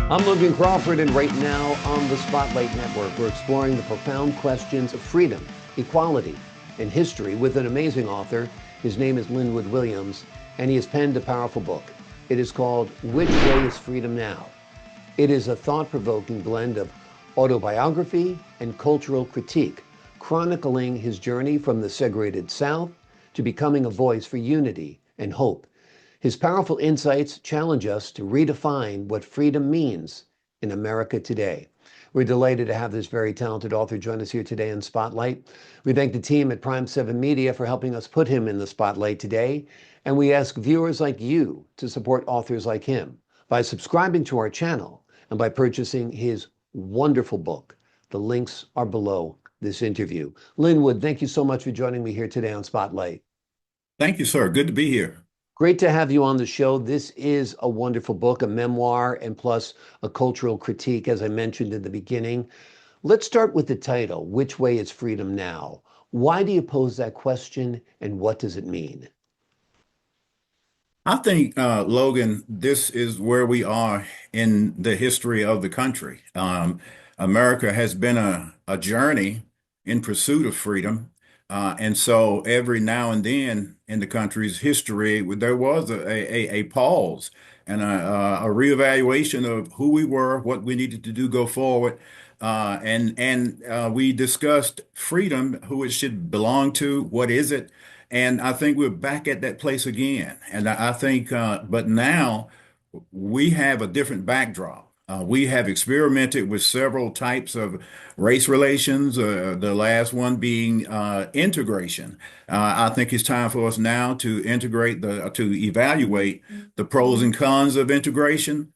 I'm Logan Crawford, and right now on the Spotlight Network, we're exploring the profound questions of freedom, equality, and history with an amazing author. His name is Linwood Williams, and he has penned a powerful book. It is called Which Way is Freedom Now? It is a thought-provoking blend of autobiography and cultural critique, chronicling his journey from the segregated South to becoming a voice for unity and hope. His powerful insights challenge us to redefine what freedom means in America today. We're delighted to have this very talented author join us here today in Spotlight. We thank the team at Prime 7 Media for helping us put him in the spotlight today. And we ask viewers like you to support authors like him by subscribing to our channel and by purchasing his wonderful book. The links are below this interview. Linwood, thank you so much for joining me here today on Spotlight. Thank you, sir. Good to be here. Great to have you on the show. This is a wonderful book, a memoir, and plus a cultural critique, as I mentioned in the beginning. Let's start with the title, Which Way is Freedom Now? Why do you pose that question, and what does it mean? I think, Logan, this is where we are in the history of the country. America has been a journey in pursuit of freedom. And so every now and then in the country's history, there was a pause and a reevaluation of who we were, what we needed to do go forward. And we discussed freedom, who it should belong to, what is it? And I think we're back at that place again. And I think, but now we have a different backdrop. We have experimented with several types of race relations, the last one being integration. I think it's time for us now to to evaluate the pros and cons of integration,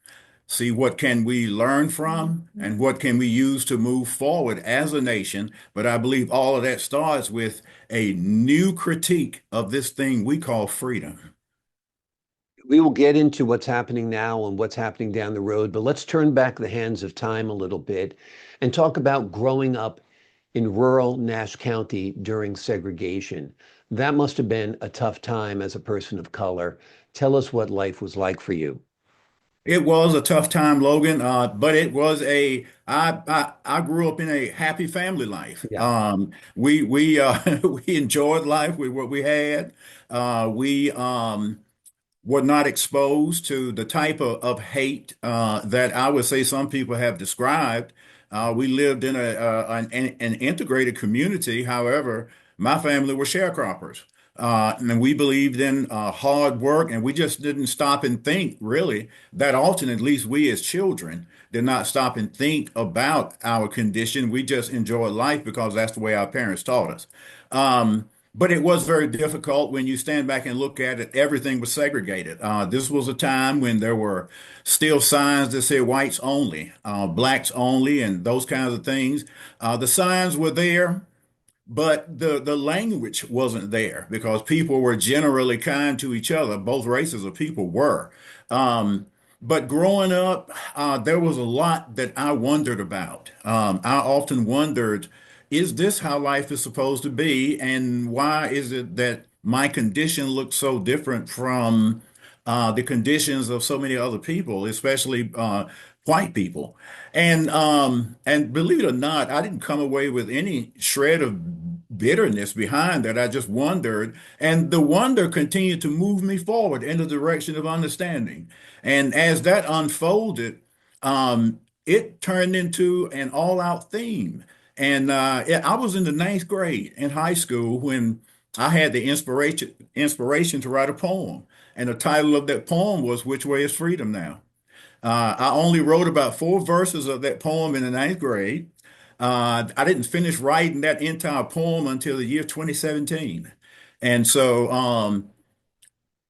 see what can we learn from and what can we use to move forward as a nation. But I believe all of that starts with a new critique of this thing we call freedom. We will get into what's happening now and what's happening down the road, but let's turn back the hands of time a little bit and talk about growing up in rural Nash County during segregation. That must have been a tough time as a person of color. Tell us what life was like for you. It was a tough time, Logan, but it was I grew up in a happy family life. Yeah. We we enjoyed life with what we had. We were not exposed to the type of hate that I would say some people have described. We lived in an integrated community. However, my family were sharecroppers. And we believed in hard work, and we just didn't stop and think, really, that often, at least we as children, did not stop and think about our condition. We just enjoyed life because that's the way our parents taught us. But it was very difficult when you stand back and look at it. Everything was segregated. This was a time when there were still signs that said whites only, blacks only, and those kinds of things. The signs were there, but the language wasn't there because people were generally kind to each other. Both races of people were. But growing up, there was a lot that I wondered about. I often wondered, is this how life is supposed to be? And why is it that my condition looks so different from the conditions of so many other people, especially white people? And believe it or not, I didn't come away with any shred of bitterness behind that. I just wondered, and the wonder continued to move me forward in the direction of understanding. And as that unfolded, it turned into an all-out theme. And I was in the ninth grade in high school when I had the inspiration to write a poem. And the title of that poem was "Which Way is Freedom Now?" I only wrote about four verses of that poem in the ninth grade. I didn't finish writing that entire poem until the year 2017. And so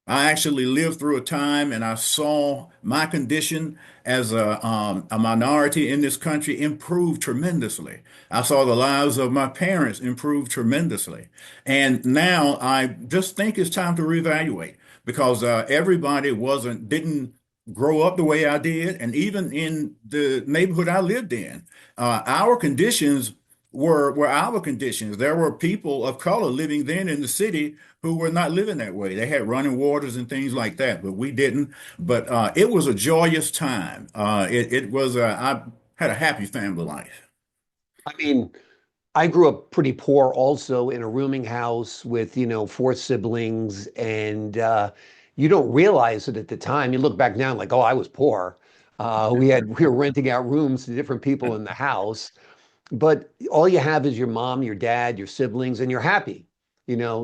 I actually lived through a time and I saw my condition as a minority in this country improve tremendously. I saw the lives of my parents improve tremendously. And now I just think it's time to reevaluate because everybody didn't grow up the way I did. And even in the neighborhood I lived in, our conditions were our conditions. There were people of color living then in the city who were not living that way. They had running waters and things like that, but we didn't. But it was a joyous time. It was I had a happy family life. I mean, I grew up pretty poor also in a rooming house with, four siblings. And you don't realize it at the time. You look back now like, oh, I was poor. We were renting out rooms to different people in the house. But all you have is your mom, your dad, your siblings, and you're happy.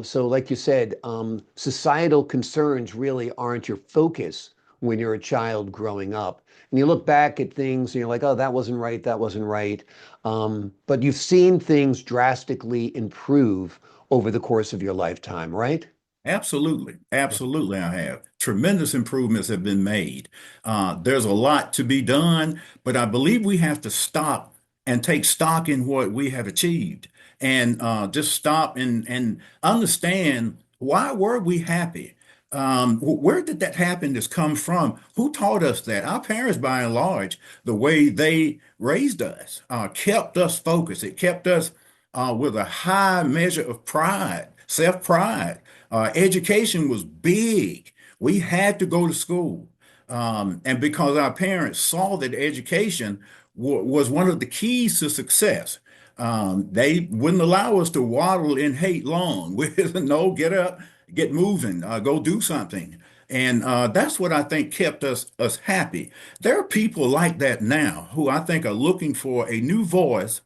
So like you said, societal concerns really aren't your focus when you're a child growing up. And you look back at things and you're like, oh, that wasn't right, that wasn't right. But you've seen things drastically improve over the course of your lifetime, right? Absolutely. Absolutely, I have. Tremendous improvements have been made. There's a lot to be done, but I believe we have to stop and take stock in what we have achieved and just stop and understand why were we happy? Where did that happiness come from? Who taught us that? Our parents, by and large, the way they raised us, kept us focused. It kept us with a high measure of pride, self-pride. Education was big. We had to go to school. And because our parents saw that education was one of the keys to success, they wouldn't allow us to waddle in hate long. No, get up, get moving, go do something. And that's what I think kept us happy. There are people like that now who I think are looking for a new voice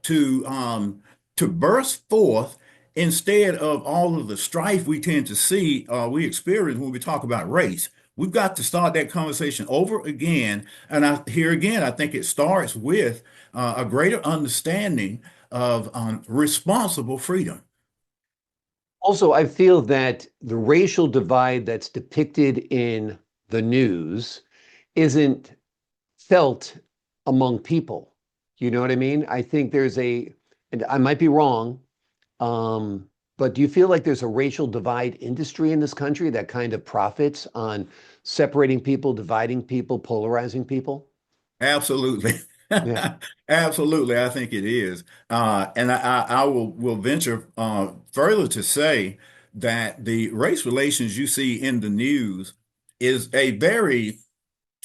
to burst forth instead of all of the strife we tend to see we experience when we talk about race. We've got to start that conversation over again. And here again, I think it starts with a greater understanding of responsible freedom. Also, I feel that the racial divide that's depicted in the news isn't felt among people. You know what I mean? I think and I might be wrong, but do you feel like there's a racial divide industry in this country that kind of profits on separating people, dividing people, polarizing people? Absolutely. Yeah. Absolutely, I think it is. And I will venture further to say that the race relations you see in the news is a very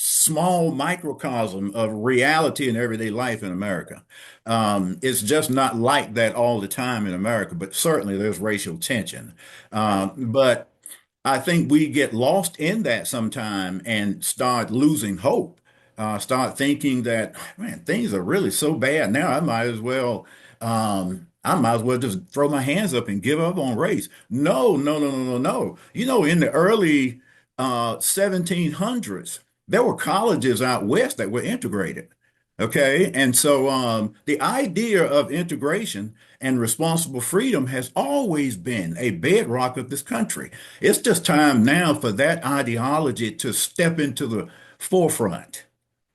small microcosm of reality in everyday life in America. It's just not like that all the time in America, but certainly there's racial tension. But I think we get lost in that sometime and start losing hope. Start thinking that, man, things are really so bad now. I might as well just throw my hands up and give up on race. No, no, no, no, no, no. In the early 1700s, there were colleges out west that were integrated. Okay. And so the idea of integration and responsible freedom has always been a bedrock of this country. It's just time now for that ideology to step into the forefront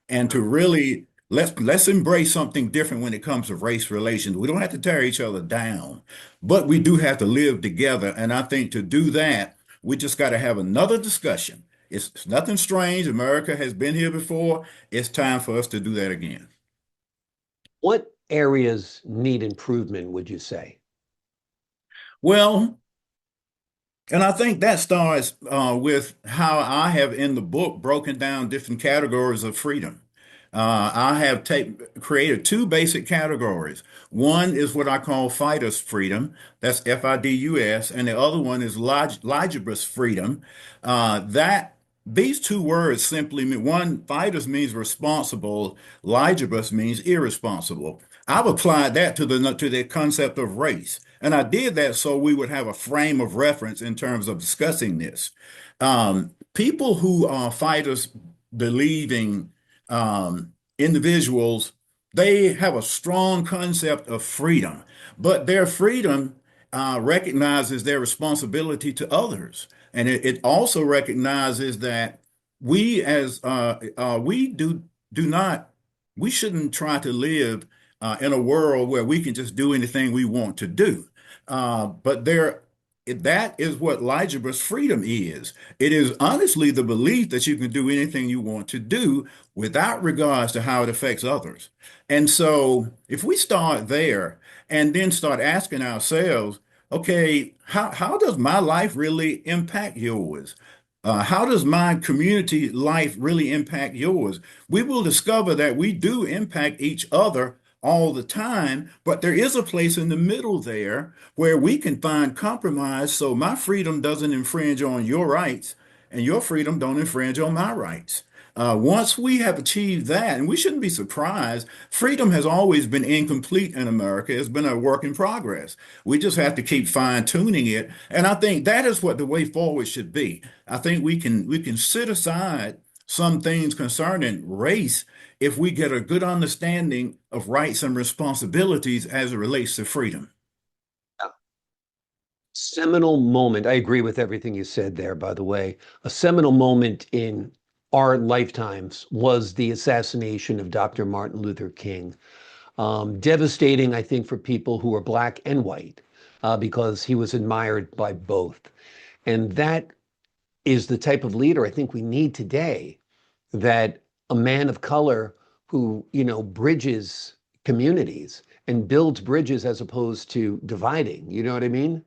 and to really let's embrace something different when it comes to race relations. We don't have to tear each other down, but we do have to live together. And I think to do that, we just got to have another discussion. It's nothing strange. America has been here before. It's time for us to do that again. What areas need improvement, would you say? Well, and I think that starts with how I have in the book broken down different categories of freedom. I have created two basic categories. One is what I call fidus freedom, that's FIDUS, and the other one is ligibus freedom. That these two words simply mean one, fidus means responsible, ligibus means irresponsible. I've applied that to the concept of race. And I did that so we would have a frame of reference in terms of discussing this. People who are fighters believing individuals, they have a strong concept of freedom, but their freedom recognizes their responsibility to others. And it also recognizes that we do not, we shouldn't try to live in a world where we can just do anything we want to do. But there that is what Ligeber's freedom is. It is honestly the belief that you can do anything you want to do without regards to how it affects others. And so if we start there and then start asking ourselves, okay, how does my life really impact yours? How does my community life really impact yours? We will discover that we do impact each other all the time, but there is a place in the middle there where we can find compromise so my freedom doesn't infringe on your rights and your freedom don't infringe on my rights. Once we have achieved that, and we shouldn't be surprised, freedom has always been incomplete in America. It's been a work in progress. We just have to keep fine tuning it. And I think that is what the way forward should be. I think we can set aside some things concerning race if we get a good understanding of rights and responsibilities as it relates to freedom. Seminal moment. I agree with everything you said there, by the way. A seminal moment in our lifetimes was the assassination of Dr. Martin Luther King. Devastating, I think, for people who are black and white, because he was admired by both. And that is the type of leader I think we need today, that a man of color who, bridges communities and builds bridges as opposed to dividing. You know what I mean?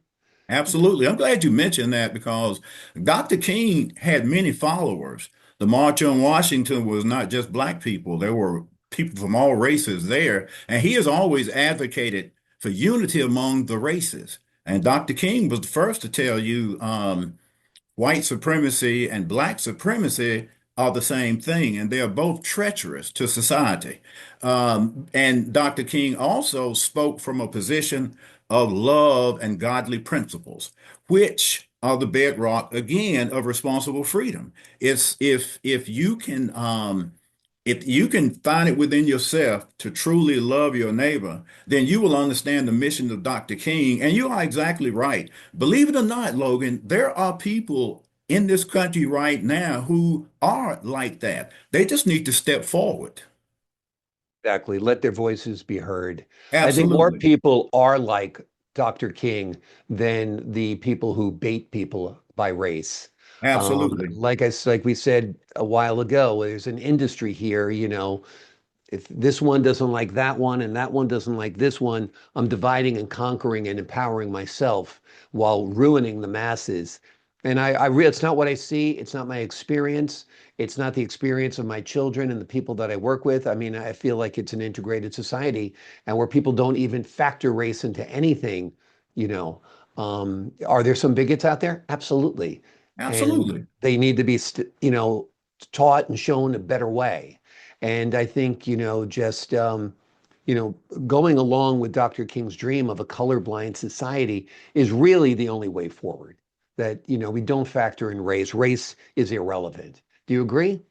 Absolutely. I'm glad you mentioned that because Dr. King had many followers. The March on Washington was not just black people, there were people from all races there. And he has always advocated for unity among the races. And Dr. King was the first to tell you white supremacy and black supremacy are the same thing, and they are both treacherous to society. And Dr. King also spoke from a position of love and godly principles, which are the bedrock again of responsible freedom. It's if you can find it within yourself to truly love your neighbor, then you will understand the mission of Dr. King. And you are exactly right. Believe it or not, Logan, there are people in this country right now who are like that. They just need to step forward. Exactly. Let their voices be heard. I think more Absolutely. people are like Dr. King than the people who bait people by race. Absolutely. Like we said a while ago, there's an industry here, if this one doesn't like that one and that one doesn't like this one, I'm dividing and conquering and empowering myself while ruining the masses. And it's not what I see. It's not my experience. It's not the experience of my children and the people that I work with. I mean, I feel like it's an integrated society and where people don't even factor race into anything, you know. Are there some bigots out there? Absolutely. And Absolutely. they need to be, taught and shown a better way. And I think, just, you know, going along with Dr. King's dream of a colorblind society is really the only way forward. That, we don't factor in race. Race is irrelevant. Do you agree?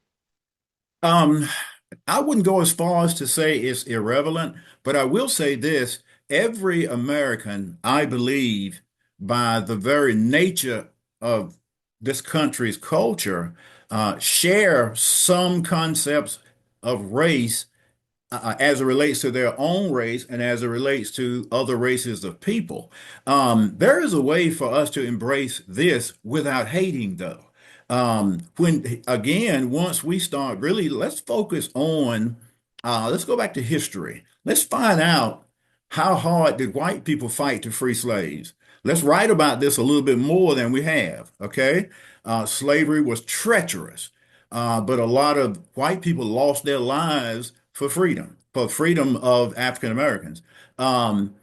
Um, I wouldn't go as far as to say it's irrelevant, but I will say this. Every American, I believe, by the very nature of this country's culture, share some concepts of race as it relates to their own race and as it relates to other races of people. There is a way for us to embrace this without hating, though. When again, once we start really, let's focus on, let's go back to history. Let's find out how hard did white people fight to free slaves. Let's write about this a little bit more than we have, okay? Slavery was treacherous. But a lot of white people lost their lives for freedom of African Americans. Um,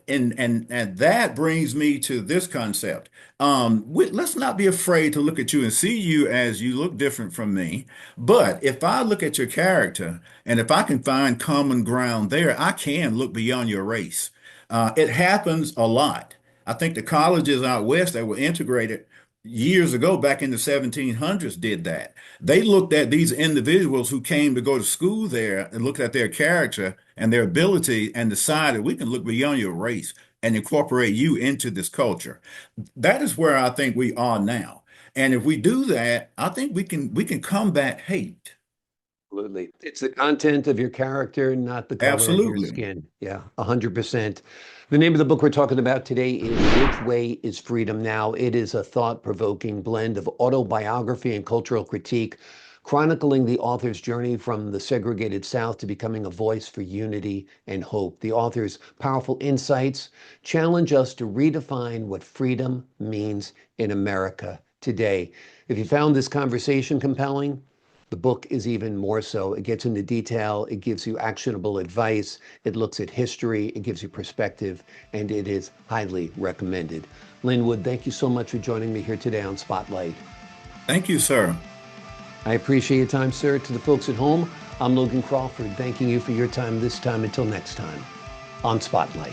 and that brings me to this concept. Let's not be afraid to look at you and see you as you look different from me. But if I look at your character and if I can find common ground there, I can look beyond your race. It happens a lot. I think the colleges out west that were integrated years ago, back in the 1700s, did that. They looked at these individuals who came to go to school there and looked at their character and their ability and decided we can look beyond your race and incorporate you into this culture. That is where I think we are now. And if we do that, I think we can combat hate. Absolutely. It's the content of your character, not the color of your Absolutely. skin. Yeah, 100%. The name of the book we're talking about today is Which Way is Freedom Now? It is a thought-provoking blend of autobiography and cultural critique, chronicling the author's journey from the segregated South to becoming a voice for unity and hope. The author's powerful insights challenge us to redefine what freedom means in America today. If you found this conversation compelling, the book is even more so. It gets into detail, it gives you actionable advice, it looks at history, it gives you perspective, and it is highly recommended. Linwood, thank you so much for joining me here today on Spotlight. Thank you, sir. I appreciate your time, sir. To the folks at home, I'm Logan Crawford, thanking you for your time this time. Until next time on Spotlight.